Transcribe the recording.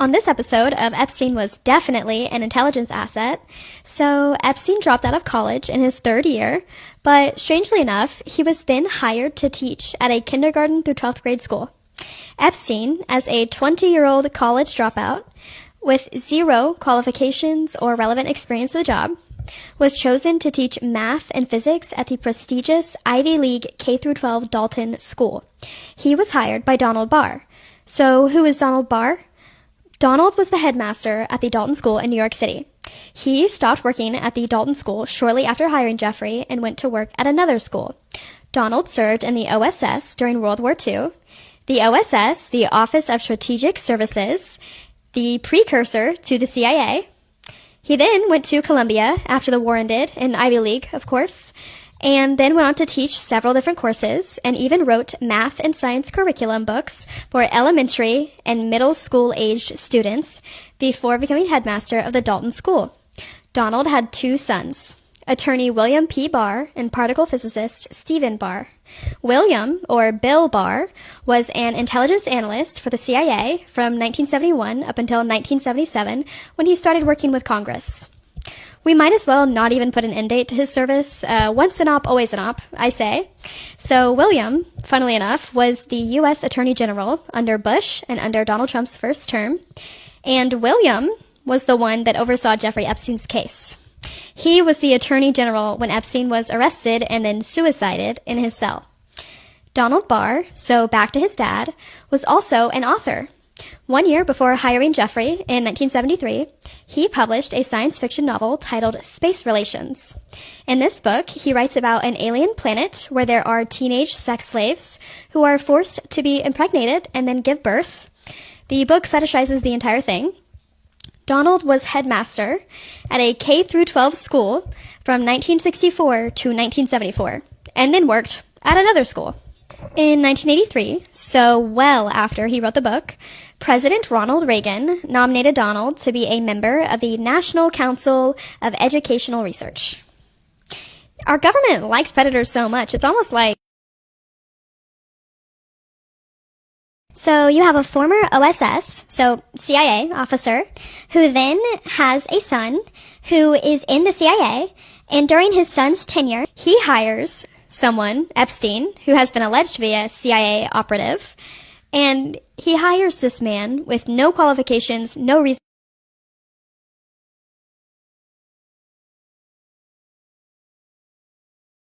On this episode of Epstein Was Definitely an Intelligence Asset, so Epstein dropped out of college in his third year, but strangely enough, he was then hired to teach at a kindergarten through 12th grade school. Epstein, as a 20-year-old college dropout, with zero qualifications or relevant experience to the job, was chosen to teach math and physics at the prestigious Ivy League K-12 Dalton School. He was hired by Donald Barr. So who is Donald Barr? Donald was the headmaster at the Dalton School in New York City. He stopped working at the Dalton School shortly after hiring Jeffrey and went to work at another school. Donald served in the OSS during World War II. The OSS, the Office of Strategic Services, the precursor to the CIA. He then went to Columbia after the war ended, in Ivy League, of course, and then went on to teach several different courses and even wrote math and science curriculum books for elementary and middle school-aged students before becoming headmaster of the Dalton School. Donald had two sons, attorney William P. Barr and particle physicist Stephen Barr. William, or Bill Barr, was an intelligence analyst for the CIA from 1971 up until 1977 when he started working with Congress. We might as well not even put an end date to his service. Once an op, always an op, I say. So William, funnily enough, was the U.S. Attorney General under Bush and under Donald Trump's first term. And William was the one that oversaw Jeffrey Epstein's case. He was the Attorney General when Epstein was arrested and then suicided in his cell. Donald Barr, so back to his dad, was also an author. 1 year before hiring Jeffrey in 1973, he published a science fiction novel titled Space Relations. In this book, he writes about an alien planet where there are teenage sex slaves who are forced to be impregnated and then give birth. The book fetishizes the entire thing. Donald was headmaster at a K-12 school from 1964 to 1974, and then worked at another school. In 1983, so well after he wrote the book, President Ronald Reagan nominated Donald to be a member of the National Council of Educational Research. Our government likes predators so much, it's almost like... So you have a former OSS, so CIA officer, who then has a son who is in the CIA, and during his son's tenure, he hires someone, Epstein, who has been alleged to be a CIA operative, and he hires this man with no qualifications, no reason.